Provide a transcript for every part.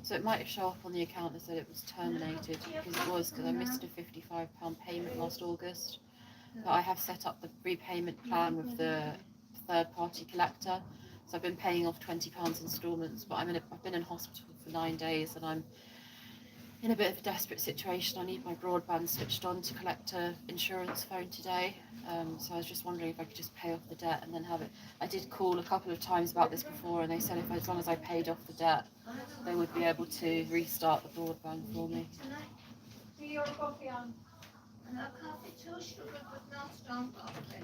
So it might show up on the account as that it was terminated, because I missed a £55 payment last August. But I have set up the repayment plan with the third-party collector, so I've been paying off £20 instalments. But I've been in hospital for 9 days, and I'm in a bit of a desperate situation. I need my broadband switched on to collect a insurance phone today. So I was just wondering if I could just pay off the debt and then have it. I did call a couple of times about this before, and they said as long as I paid off the debt, they would be able to restart the broadband for me. Your coffee on. And a coffee too, sugar, but not strong coffee.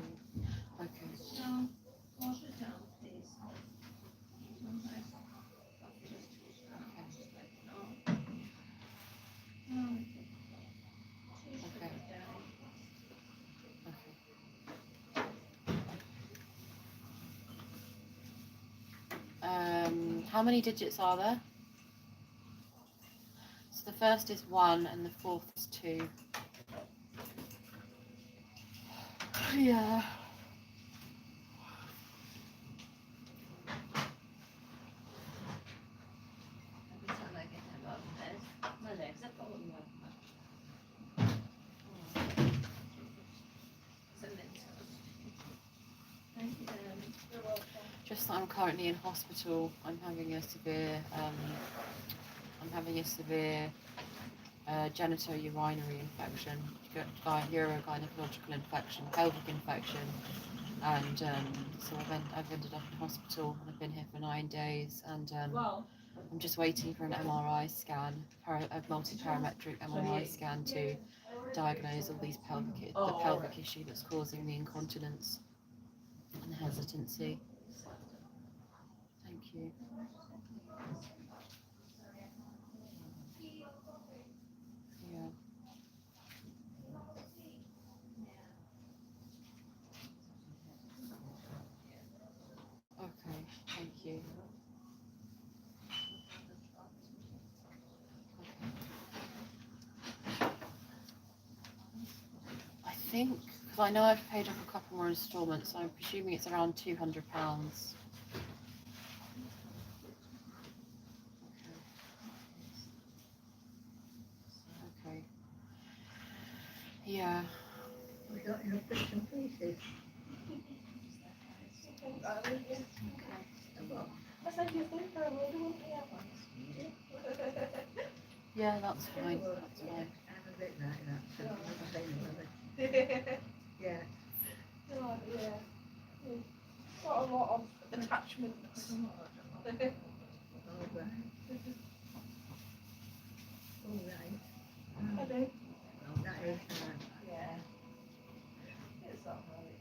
Okay. No, wash it down, please. How many digits are there? So the first is 1 and the fourth is 2. Yeah. Every time I get them out of bed, my legs are falling off. Thank you, darling. You're welcome. Just that I'm currently in hospital. I'm having a severe genitourinary infection, urogynecological infection, pelvic infection, and so I've ended up in hospital, and I've been here for 9 days, and I'm just waiting for an MRI scan, a multi-parametric MRI scan to diagnose all these the pelvic issue that's causing the incontinence and the hesitancy. Thank you. Yeah. Okay, thank you. I think, because I know I've paid off a couple more instalments, so I'm presuming it's around £200. Okay. Yeah. We got your bits and pieces. Yeah, that's fine. That's fine. I'm a bit like that, so I'm never saying about it. Yeah. Oh, yeah. Got a lot of attachments. All right. All right. I do. That is, Yeah. It's all right.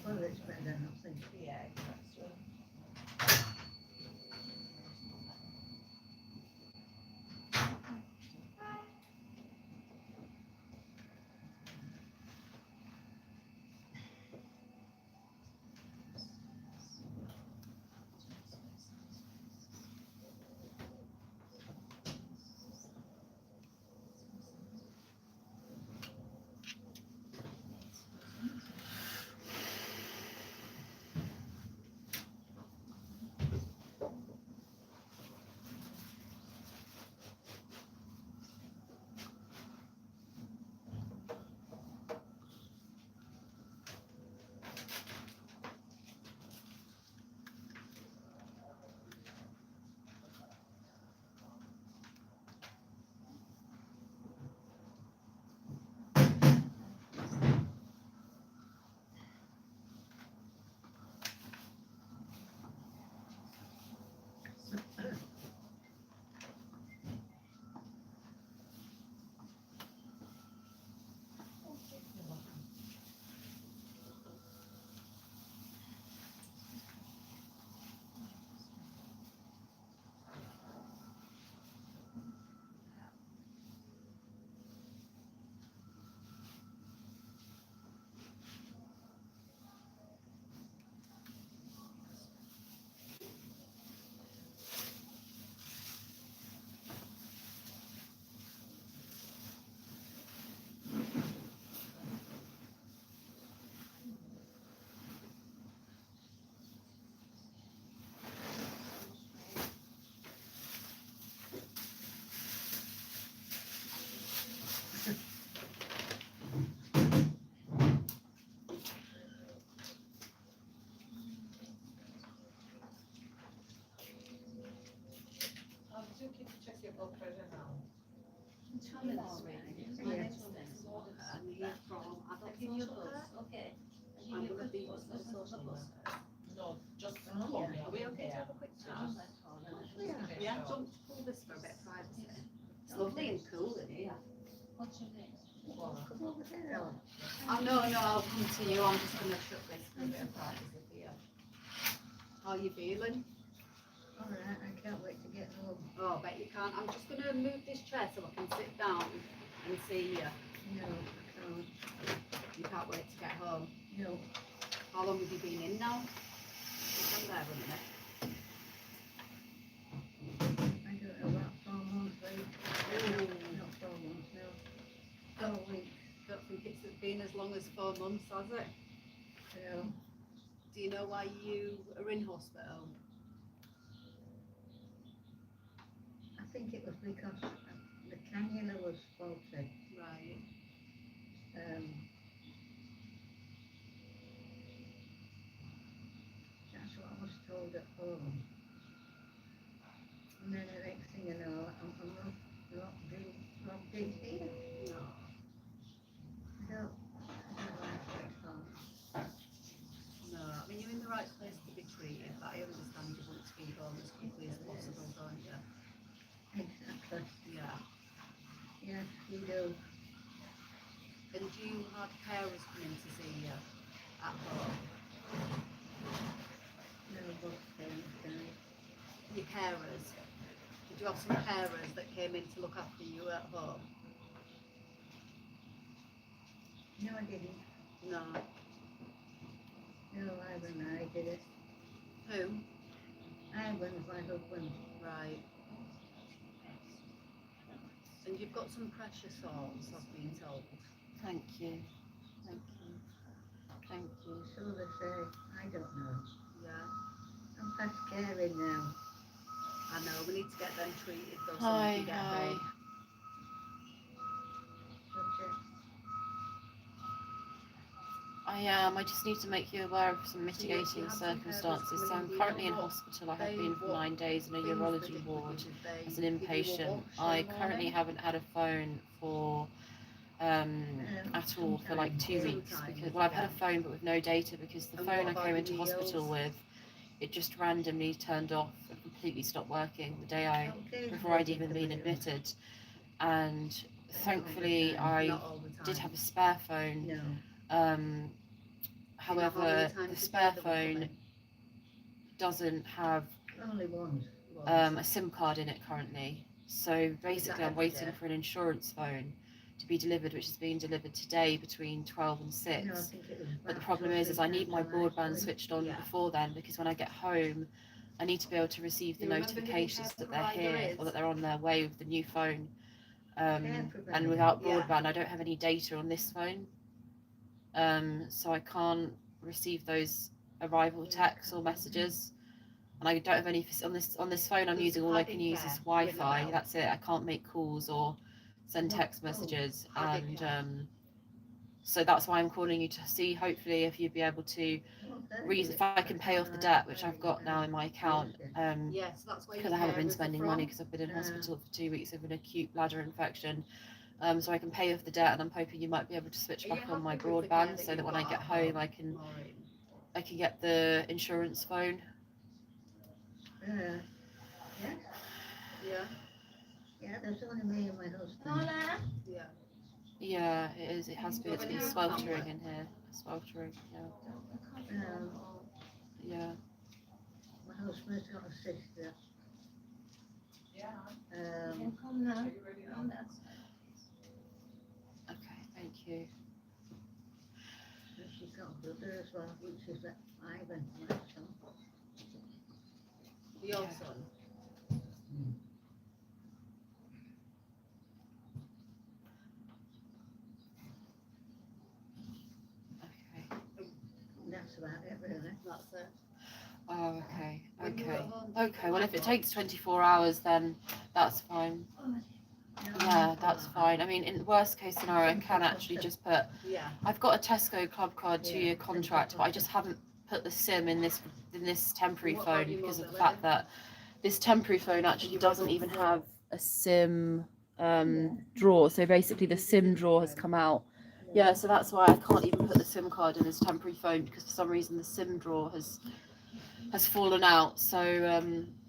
well, it's better than nothing. Yeah, exactly. And he's from Adoption Support. I'm gonna be social worker. No, just Oh, call yeah. me. Are we okay to have a quick chat? Yeah. Yeah, don't pull this for a bit of privacy. It's lovely and cool in here. What's your name? Come over there, Ellen. Oh, no, I'll come to you. I'm just gonna shut this for a bit of privacy for you. How are you feeling? All right, I can't wait to get home. Oh, I bet you can't. I'm just gonna move this chair so I can sit down and see you. No, I can't. You can't wait to get home. No, How long have you been in now? Stand there a minute. I don't know about 4 months, babe. Not 4 months, no. 4 weeks, Don't think it's been as long as 4 months, has it? no. Do you know why you are in hospital? I think it was because the cannula was faulty. Right. That's what I was told at home. And then the next thing you know, I'm locked in here. No. I don't like it home. No, I mean, you're in the right place to be treated, but I understand you want to be home as quickly as possible, don't you? Exactly. Yeah. Yes, we do. And do you have carers come in to see you at home? No, but Your carers? Did you have some carers that came in to look after you at home? no, I didn't. No. No, Ivan and I did it. Who? Ivan's my husband. Right. And you've got some precious souls, I've been told. Thank you. Thank you. Thank you. So they say, I don't know. Yeah. I'm past caring now. I know, we need to get them treated though, so Hi, we can get hi. home. Such I am. I just need to make you aware of some So you mitigating have some carers circumstances. So coming in, I'm do you currently know in what hospital. I have they- been for what 9 days in a things they urology did with ward you? Did they as an give you a inpatient. wash I in the currently morning? haven't had a phone for at all for like 2 weeks Sometimes, because well I've had a yeah. phone but with no data because the And phone what I about came your into hospital meals? with it just randomly turned off and completely stopped working the day Okay. before I'd even been admitted, and thankfully I Not all the time. did have a spare phone. No. Um, Do you know how many however, times the a spare day they will come phone in? doesn't have Only once. Once. a SIM card in it currently. So basically, I'm every waiting day? for an insurance phone to be delivered, which is being delivered today between 12 and 6. No, I think it was But the about problem 2 or is 3 I need my times a night, broadband really. switched on Yeah. before then because when I get home, I need to be able to receive the You remember who your notifications care that they're provider here or is? that they're on their way with the new phone. Care And provider. without Yeah. broadband, I don't have any data on this phone. So I can't receive those arrival texts or messages. And I don't have any on this phone. I'm Does using all I Paddy can use Care is ring a Wi-Fi. bell? That's it. I can't make calls or send text messages, Paddy and Care. so that's why I'm calling you to see hopefully if you'd be able to Okay. if I can pay off the debt which I've got now in my account. Yes, that's where Because your I haven't been carers are spending from. money because I've been in hospital for 2 weeks with an acute bladder infection. So I can pay off the debt, and I'm hoping you might be able to switch Are you back on my happy with the care broadband that so that you've when I got get at home home, I Maureen? can get the insurance phone. Yes. Yeah, Yeah, there's only me and my husband. Lola? yeah. Yeah, it is. It has been. It's been Yeah. sweltering in here. Sweltering. Yeah. My husband's got a sister. Yeah. You can come now. On that side. Okay. Thank you. And she's got a brother as well, which is Ivan, my son. Your Yeah. son. Okay. That's about it, really. That's it. Oh, okay. When you were Okay. at home, did you Okay. Well, if it have takes 24 hours, then that's fine. Yeah, that's fine. I mean, in the worst case scenario, I can actually just put. Yeah. I've got a Tesco Club Card Yeah, 2-year contract, but I just haven't put the SIM in this temporary What about phone your because of the mobility? fact that this temporary phone actually doesn't even have a SIM drawer. So basically the SIM drawer has come out. Yeah, so that's why I can't even put the SIM card in as temporary phone, because for some reason the SIM drawer has fallen out. So,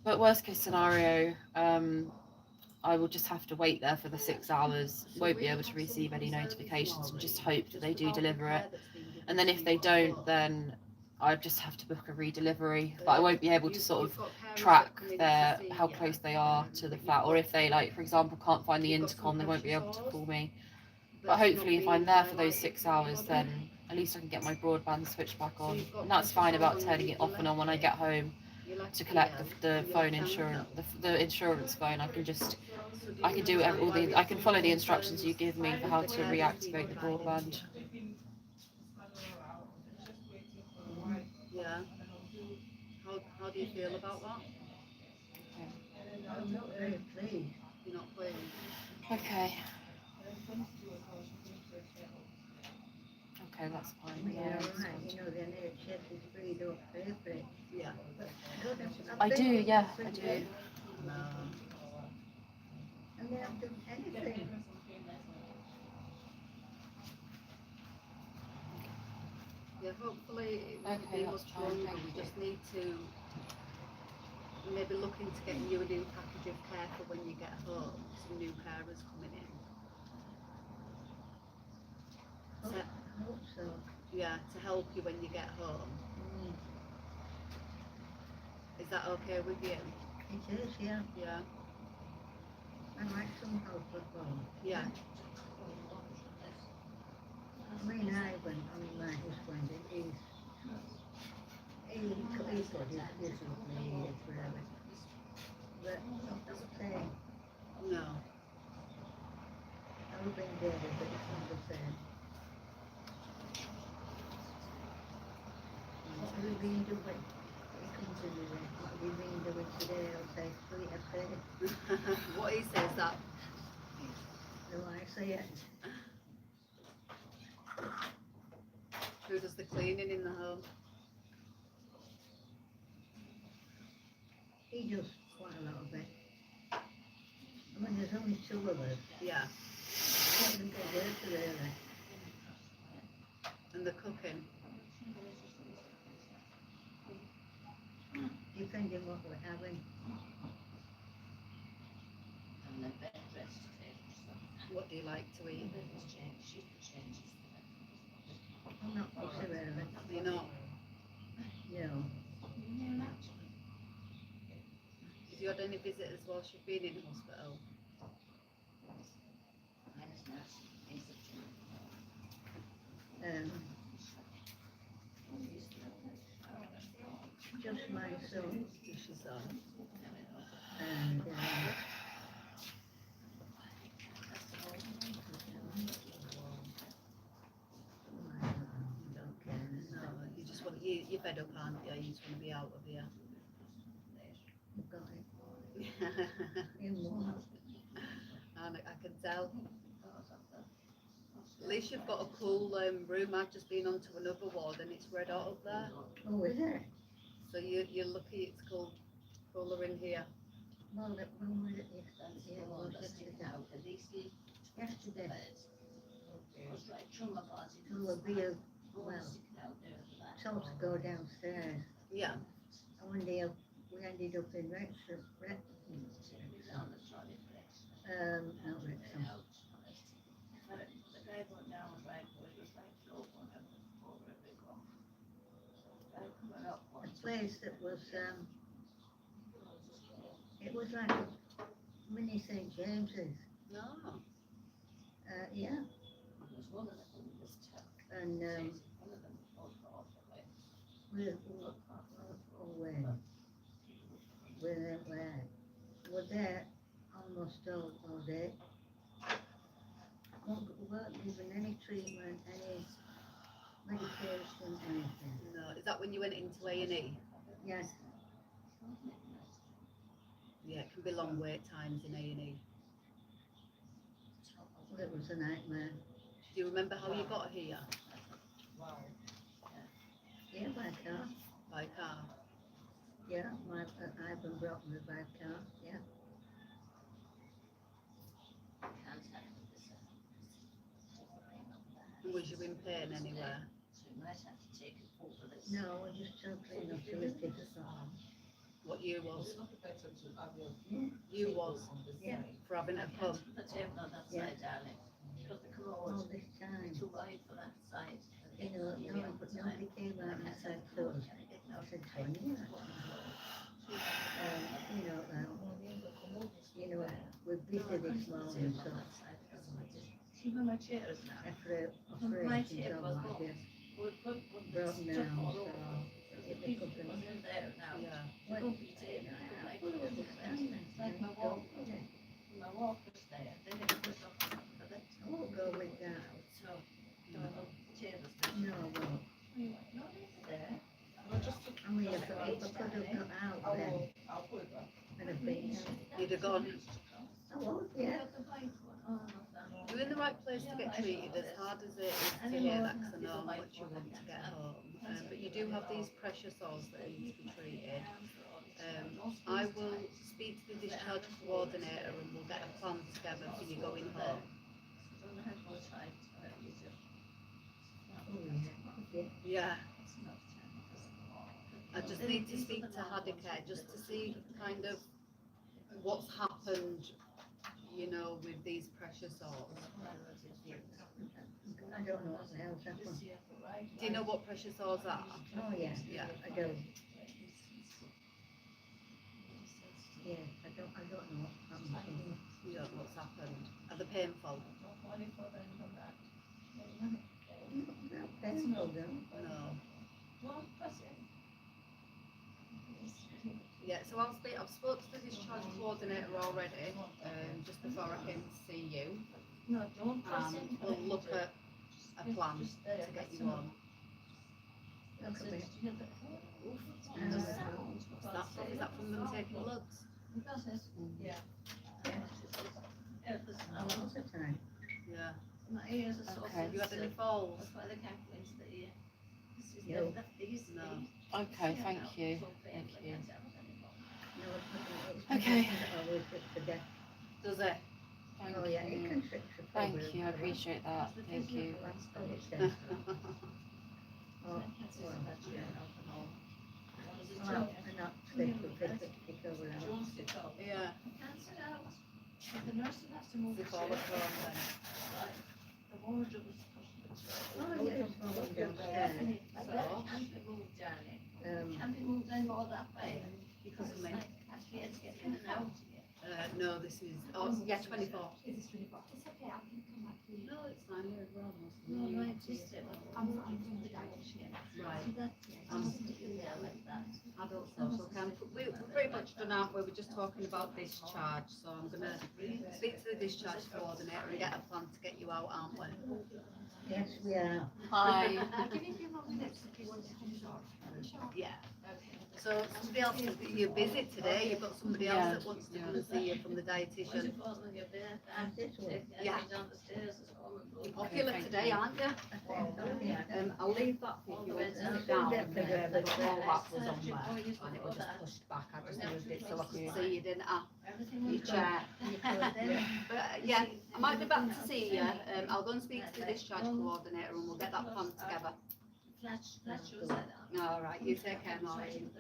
but worst case scenario, I will just have to wait there for the 6 hours, won't be able to receive any notifications, and just hope that they do deliver it. And then if they don't, then I just have to book a redelivery. But I won't be able to sort of track how close they are to the flat, or if they, like, for example, can't find the intercom, they won't be able to call me. But hopefully if I'm there for those 6 hours, then at least I can get my broadband switched back on. And that's fine about turning it off and on when I get home to collect the phone insurance, the insurance phone. I can do I can follow the instructions you give me for how to reactivate the broadband. Yeah. How do you feel about that? I'm not very pleased. You're not pleased? Okay. Okay, that's I fine. mean, Yeah, you're I right, understand. you know, the NHS is free, don't pay for it. Yeah. I do, yeah, I do. No. And they haven't done anything. Yeah, hopefully it won't Okay, be that's much fine, longer. thank We you. just need to maybe look into getting you a new package of care for when you get home. Some new carers coming in. Hope, To, hope so. yeah, to help you when you get home. Mm. Is that okay with you? It is, yeah. Yeah. I like some help at home. Yeah. I mean, Ivan, my husband, he's got his business with me forever. But it's not the same. No. I've been there, but it's not the same. What have you been doing? He comes in with it. What have you been doing today? I'll say, sweet, I say. What he says that. Do I say it? Who does the cleaning in the home? He does quite a lot of it. I mean, there's only 2 of us. Yeah. I don't think I dirty, really. And the cooking. Depending what we're having. What do you like to eat? I'm not fussy, really. You're not. No. Have you had any visitors whilst you've been in hospital? Just my son. Just your son. And I don't care. No, you just want you're fed up, aren't you? You just want to be out of here. You've got it. You more. And I can tell. At least you've got a cool room. I've just been onto another ward and it's red hot up there. Oh, is it? So you're lucky it's cool, cooler in here. Well, when was it yesterday? Yeah, it was yesterday. So we'll be, well, told to go downstairs. Yeah. And one day we ended up in Wrexham. Not Wrexham. A place that was, it was like a mini St. James's. No. Yeah. And we're there almost all day. Weren't given any treatment, any medication, anything. No. Is that when you went into A&E? Yes. Yeah, it can be long wait times in A&E. It was a nightmare. Do you remember how you got here? Yeah, by car. By car? Yeah, Ivan brought me by car. Yeah. Was you in pain anywhere? No, I just totally not to lift it aside. What you was? You was Yeah. for having a pump. Yeah. All this time. You know, no, but nobody came out and said to us. I said, Sonia, you know, we're busy this morning, so after operations on like this, brought me down, so it was something. Yeah. I won't go with that. No, I won't. I mean, if I could have got out then, I'd have been. You'd have gone. I won't, yeah. You're in the right place to get treated, as hard as it is to hear that, 'cause I know how much you want to get home. But you do have these pressure sores that need to be treated. I will speak to the discharge coordinator and we'll get a plan together for you going home. Yeah. I just need to speak to Hadicare just to see kind of what's happened, you know, with these pressure sores. I don't know what the hell's happened. Do you know what pressure sores are? Oh, yeah, Yeah. I do. Yeah, I don't know what's happened. You don't know what's happened. Are they painful? Not painful though. No. Yeah, so I've spoke to the discharge coordinator already, just before I came to see you. And we'll look at a plan to get you on. Look at me. Is that from them taking bloods? All the time. Yeah. My ears are so Okay. Have you had any falls? That's why they can't go into the ear. No. No. Okay, thank you. Thank you. No, it's Okay. always fits the death. Does it? Thank Oh, yeah, it you. can fix the Thank problem. you, I appreciate that. Thank you. Oh, it's there. Oh, well, well, and not pick over out. Yeah. The nurse will have to move Is the it all chair. at home then? The wardrobe is pushed. Oh, yeah, it's falling downstairs. Can't be moved, darling. Can't be moved anymore that way. Because of me. Like, I can't get in and out. No, this is, oh, yeah, 24. Is this 24? It's okay, I can come back to you. No, it's fine, we're wrong. No, no, it's just, I'm from the dietitian. Right. See that? I'm sitting there like that. Adult social care. We're pretty much done, aren't we? We're just talking about discharge, so I'm gonna speak to the discharge coordinator and get a plan to get you out, aren't we? Yes, we are. Hi. I'll give you a few more minutes if you want to come short. Yeah. So somebody else, you're busy today, you've got somebody else that wants to come and see you from the dietitian. Yeah. You're popular today, aren't you? I'll leave that for you to sit down. The whole that was on there and it was just pushed back. I just moved it so I could see you, didn't I? Your chair. But yeah, I might be back to see you. I'll go and speak to the discharge coordinator and we'll get that plan together. All right, you take care, Maureen.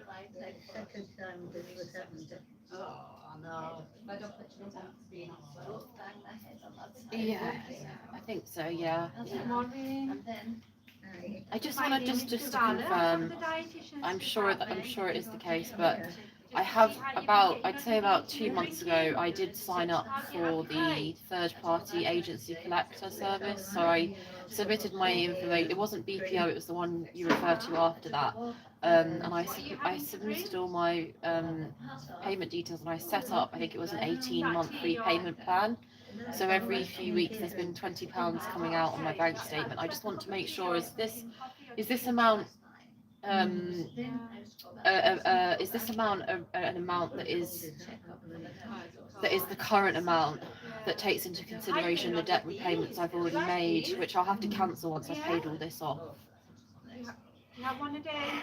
Second time this was happening. Oh, I know. Yeah, I think so, yeah. And then, I just want to just to confirm, I'm sure it is the case, but I have I'd say about 2 months ago, I did sign up for the third party agency collector service. So I submitted my information. It wasn't BPO, it was the one you referred to after that. And I submitted all my payment details and I set up, I think it was an 18-month repayment plan. So every few weeks there's been £20 coming out on my bank statement. I just want to make sure, is this amount an amount that is the current amount that takes into consideration the debt repayments I've already made, which I'll have to cancel once I've paid all this off? You have one a day?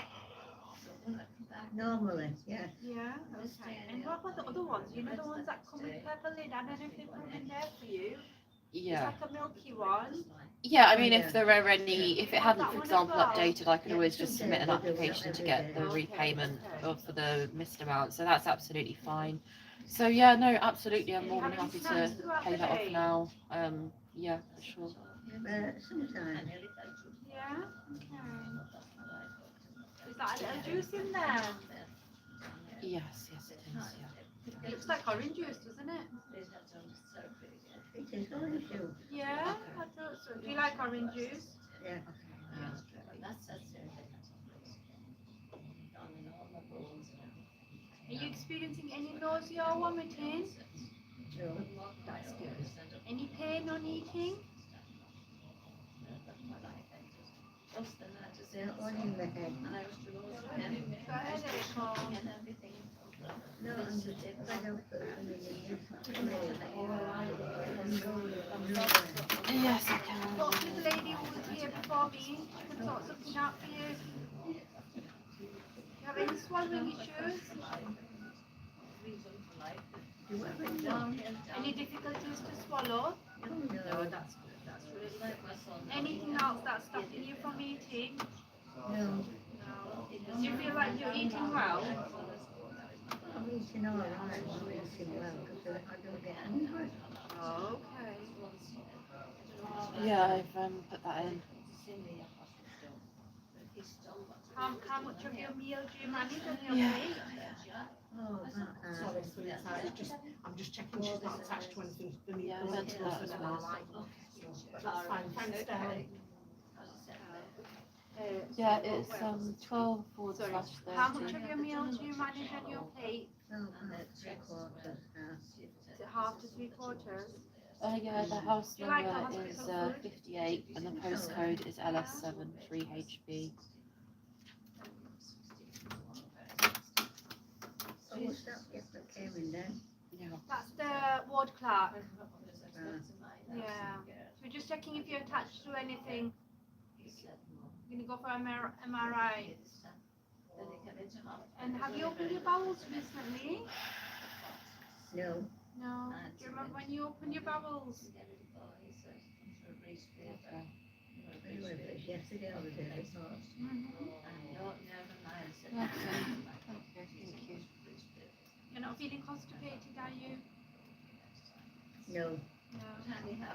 Normally, yeah. Yeah, okay. And what about the other ones? You know, the ones that come with purple lid? I don't know if they put them in there for you. Yeah. It's like a milky one. Yeah, I mean, Oh, if yeah. there are any, if it hadn't, That for one as example, well? updated, I could Yeah, always just submit an they do that application to every get the day. Okay, repayment okay. for the missed amount, so that's absolutely fine. So yeah, no, absolutely, I'm Do more you than have any happy snacks to throughout pay the that off day? now. Yeah, for sure. Sometimes. Yeah? Okay. Is that a little juice in there? Yes, yes, it is, yeah. It looks like orange juice, doesn't it? It is orange juice. Yeah, I thought so. Do you like orange juice? Yeah. Are you experiencing any nausea or vomiting? No. That's good. Any pain on eating? They're all in the head. Got a headache or? No, I'm just fed up Yes, I can. Talk to the lady who was here before me. She can sort something out for you. Do you have any swallowing issues? Any difficulties to swallow? No, that's good. That's really good. Anything else that's stopping you from eating? No. No. Do you feel like you're eating well? I'm eating all right. I'm eating well because I don't get hungry. Okay. Yeah, I've put that in. How much of your meal do you manage on your Yeah. plate? Oh, Sorry, sweetheart, I'm just checking she's not attached to anything for me. Yeah, that's that as well. But that's fine, thanks, darling. Yeah, it's 12 forward Sorry. slash How much 30. of your meal do you manage on your plate? oh, about 3/4 now. Is it half to 3/4? Yeah, the house Do you like the number is hospital food? 58 and the postcode is LS7 3HB. Oh, what's that? Yes, that came in then. Yeah. That's the ward clerk. Right. Yeah. So we're just checking if you're attached to anything. You're gonna go for MRI. And have you opened your bowels recently? No. No. Do you remember when you opened your bowels? Anyway, but it's yesterday or the day before. Okay. Okay, thank you. You're not feeling constipated, are you? No. No.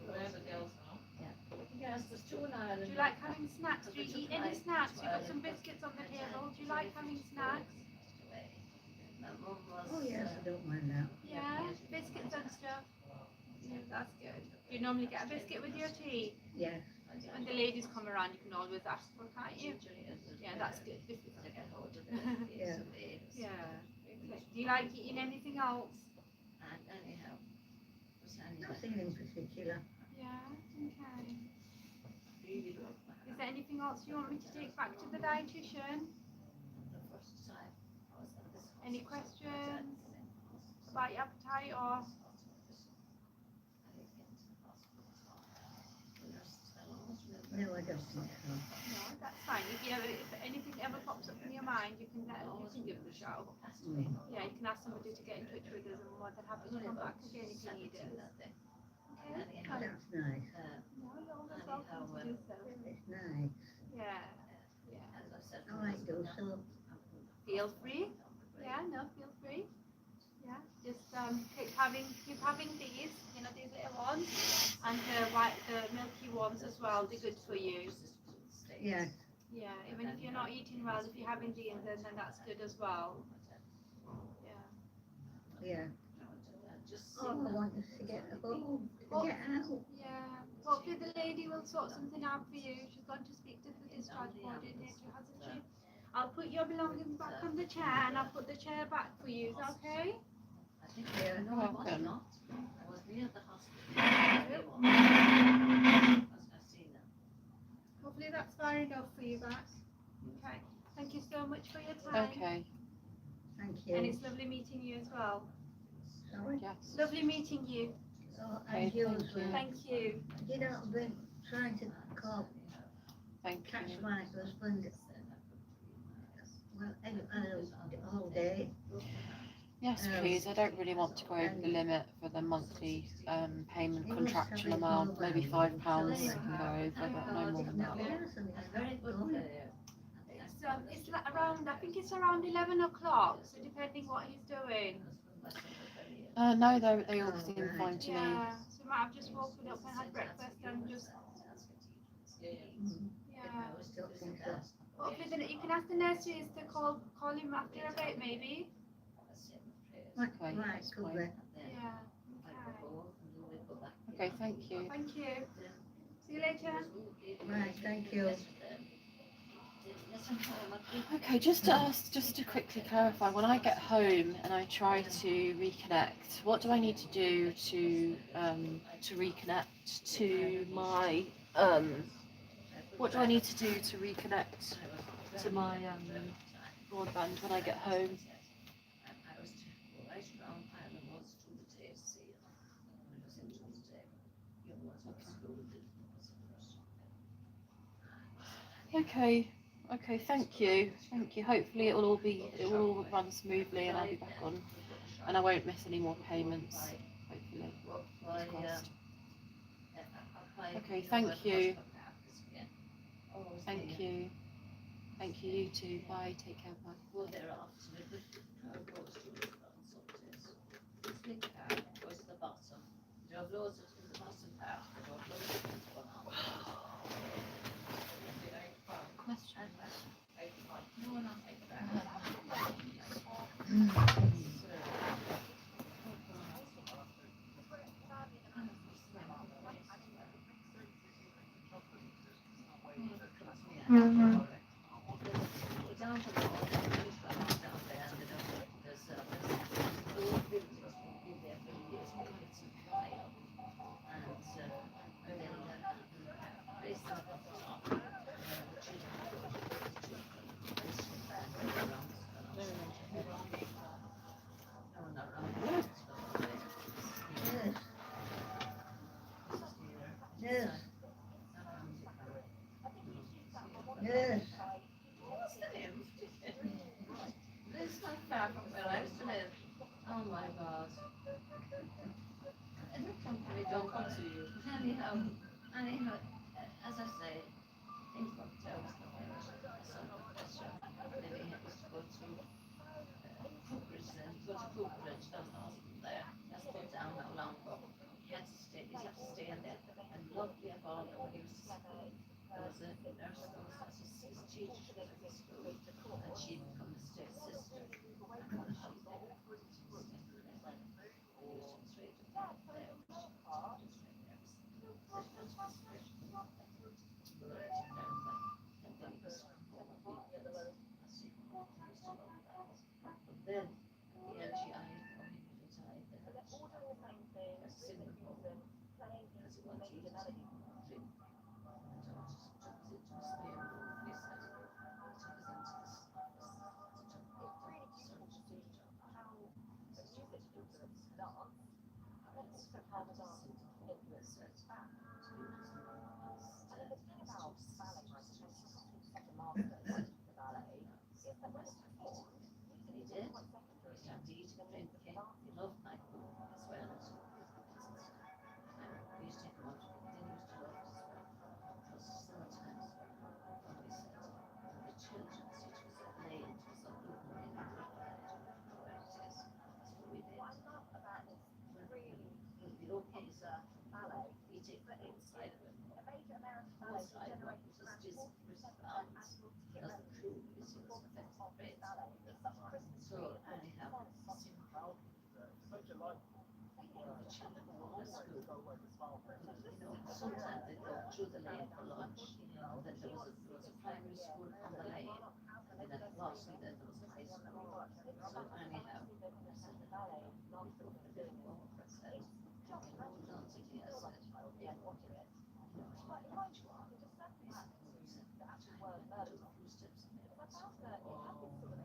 Where the girls now? Do you like having snacks? Do you eat any snacks? You've got some biscuits on the table. Do you like having snacks? Oh, yes, I don't mind that. Yeah, biscuits and stuff. Yeah, that's good. Do you normally get a biscuit with your tea? Yes. When the ladies come around, you can always ask for, can't you? Yeah, that's good. Biscuits are good. Yeah. Yeah. Okay. Do you like eating anything else? Nothing in particular. Yeah. Okay. Is there anything else you want me to take back to the dietitian? Any questions about your appetite or? No, I don't think so. No, that's fine. If anything ever pops up in your mind, you can give us a shout. Mm. Yeah, you can ask somebody to get in touch with us, and we're more than happy to come back again if you need us. Okay. That's nice. No, you're always welcome to do so. It's nice. Yeah. Yeah. I might do so. Feel free. Yeah, no, feel free. Yeah, just keep having these, these little ones, and the milky ones as well. They're good for you. Yes. Yeah, even if you're not eating well, if you're having these, then that's good as well. Yeah. Yeah. Oh, I want us to get home. To get out. Yeah. Hopefully the lady will sort something out for you. She's gone to speak to the discharge coordinator, hasn't she? I'll put your belongings back on the chair, and I'll put the chair back for you. Is that okay? Yeah. You're welcome. Hopefully that's far enough for you back. Okay. Thank you so much for your time. Okay. Thank And you. it's lovely meeting you as well. Sorry. Yes. Lovely meeting you. Oh, Okay, and you thank as well. you. Thank you. You know, I've been trying to call, Thank catch you. my husband. Well, all day. Yes, please. I don't really want to go over the limit for the monthly payment contractual amount. Maybe £5 can go over, but no more than that. Very good. It's like around, I think it's around 11 o'clock, so depending what he's doing. No, they all seem fine to me. Yeah, so he might have just woken up and had breakfast and just, yeah. Hopefully then you can ask the nurseries to call him after a bit maybe. Okay, Right, that's good. fine. Yeah, Okay, thank you. thank you. See you later. Right, thank you. Okay, just to quickly clarify, when I get home and I try to reconnect, what do I need to do to reconnect to my what do I need to do to reconnect to my broadband when I get home? Okay, okay, thank you. Hopefully it will all run smoothly and I'll be back on and I won't miss any more payments. Hopefully. Fingers crossed. Okay, thank you. Thank you. Thank you, you too. Bye, take care, bye. Question. Yes. Yes. It's not far from where I used to live. Oh my God. Every company don't come to you. Anyhow, as I say, things were terrible. Maybe he has to go to Cooper's and go to Cooper's down the hospital there. That's put down how long ago. He had to stay, he'd have to stay in there. And lovely of all that he used to school. There was a nurse, that was his teacher at the school, and she become his step sister. And she then the LGI So anyhow, sometimes they go through the lane for lunch, and then there was a primary school on the lane, and then last and then there was a high school. So anyhow, I said, I didn't go home, I said, hold on to the, I said,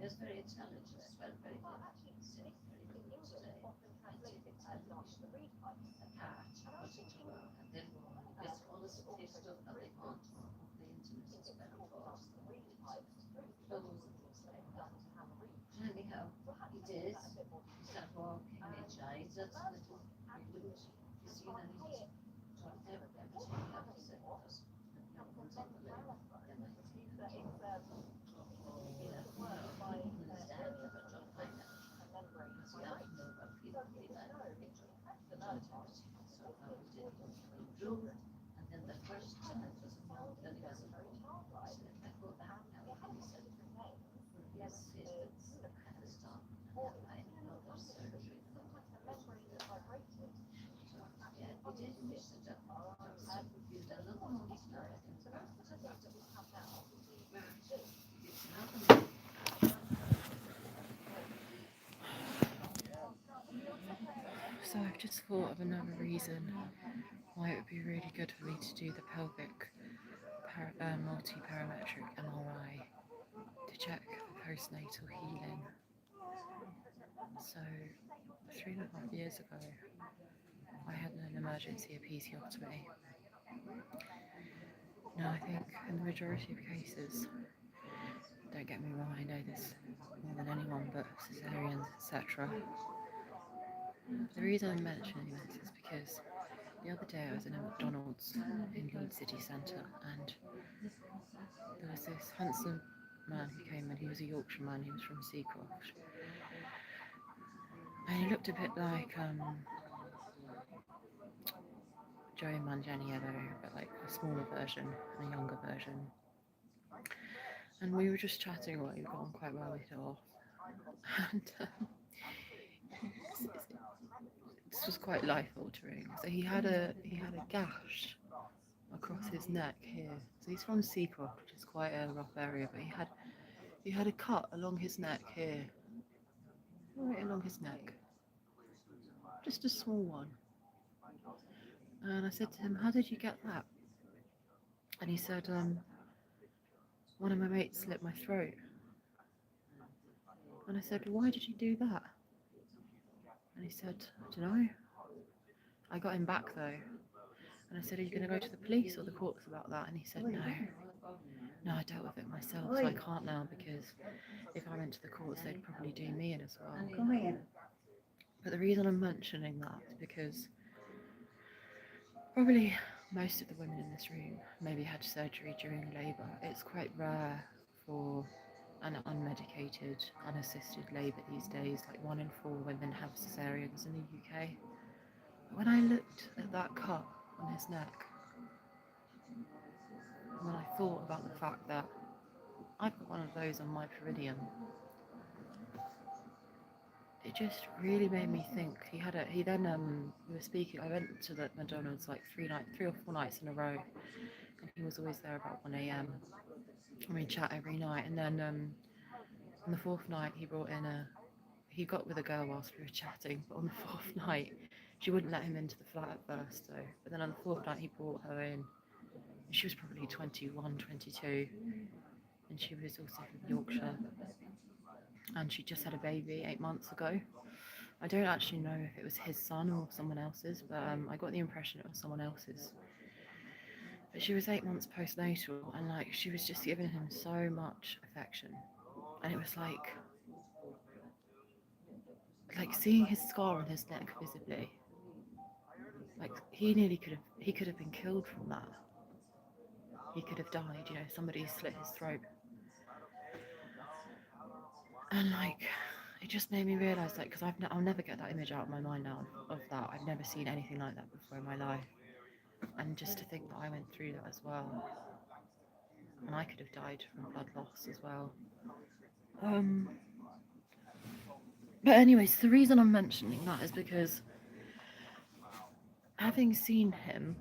It's very intelligent as well, very good. Very good today. I take the television apart, put it to work, and then it's all the stuff that they want on the internet as well, clothes and things like that. So I've just thought of another reason why it would be really good for me to do the pelvic multi-parametric MRI to check for postnatal healing. So 3.5 years ago, I had an emergency episiotomy. Now I think in the majority of cases, don't get me wrong, I know this more than anyone, but cesareans, etc. The reason I'm mentioning this is because the other day I was in a McDonald's in Leeds City Centre, and there was this handsome man who came in. He was a Yorkshire man, he was from Seacroft, and he looked a bit like Joey Manganiello, but like a smaller version and a younger version. And we were just chatting away, we got on quite well, we hit it off. And this was quite life altering. So he had a gash across his neck here. So he's from Seacroft, which is quite a rough area, but he had a cut along his neck here. Right along his neck. Just a small one. And I said to him, "How did you get that?" And he said, "One of my mates slit my throat." And I said, "Why did you do that?" And he said, "I don't know. I got him back though." And I said, "Are you going to go to the police or the courts about that?" And he said, "No. No, I dealt with it myself, so I can't now, because if I went to the courts, they'd probably do me in as well." Come here. But the reason I'm mentioning that is because probably most of the women in this room maybe had surgery during labour. It's quite rare for an unmedicated, unassisted labour these days. Like 1 in 4 women have cesareans in the UK. But when I looked at that cut on his neck, and when I thought about the fact that I've got one of those on my perineum, it just really made me think. We were speaking, I went to the McDonald's like 3 or 4 nights in a row, and he was always there about 1 a.m. and we chat every night. And then on the 4th night he got with a girl whilst we were chatting, but on the 4th night she wouldn't let him into the flat at first though. But then on the 4th night he brought her in. She was probably 21, 22, and she was also from Yorkshire, and she just had a baby 8 months ago. I don't actually know if it was his son or someone else's, but I got the impression it was someone else's. But she was 8 months postnatal, and like she was just giving him so much affection, and it was like seeing his scar on his neck visibly. Like he could have been killed from that. He could have died, you know, somebody slit his throat. And like, it just made me realise, like, because I'll never get that image out of my mind now of that. I've never seen anything like that before in my life. And just to think that I went through that as well. And I could have died from blood loss as well. But anyways, the reason I'm mentioning that is because having seen him,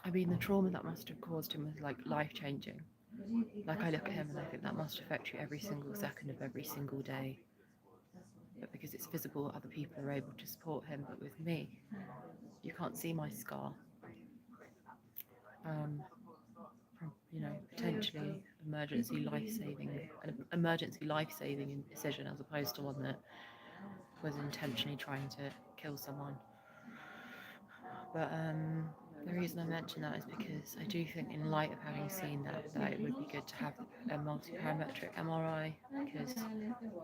I mean, the trauma that must have caused him was like life-changing. Like I look at him and I think that must affect you every single second of every single day. But because it's visible, other people are able to support him. But with me, you can't see my scar. From, you know, potentially emergency life-saving incision, as opposed to one that was intentionally trying to kill someone. But the reason I mention that is because I do think, in light of having seen that it would be good to have a multi-parametric MRI, because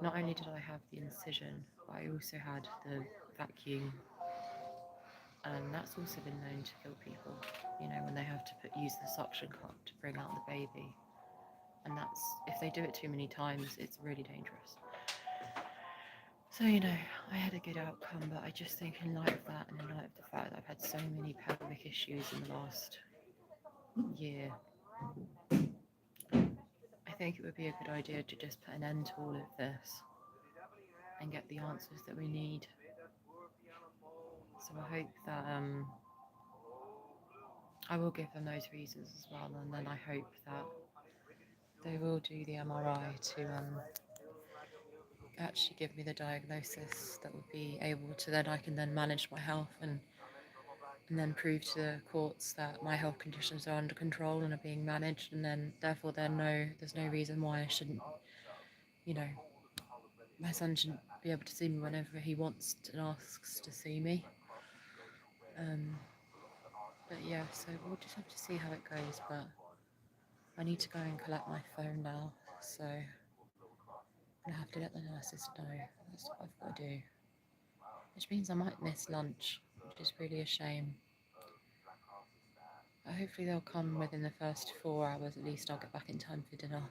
not only did I have the incision, but I also had the vacuum, and that's also been known to kill people, you know, when they have to use the suction cup to bring out the baby. And that's, if they do it too many times, it's really dangerous. So, you know, I had a good outcome, but I just think, in light of that, and in light of the fact that I've had so many pelvic issues in the last year, I think it would be a good idea to just put an end to all of this and get the answers that we need. So so I hope that I will give them those reasons as well, and then I hope that they will do the MRI to actually give me the diagnosis that would be able to then I can then manage my health and then prove to the courts that my health conditions are under control and are being managed, and then therefore there's no reason why I shouldn't, you know, my son shouldn't be able to see me whenever he wants and asks to see me. But yeah, so we'll just have to see how it goes, but I need to go and collect my phone now, so I'm gonna have to let the nurses know. That's what I've got to do. Which means I might miss lunch, which is really a shame. But hopefully they'll come within the first 4 hours, at least I'll get back in time for dinner.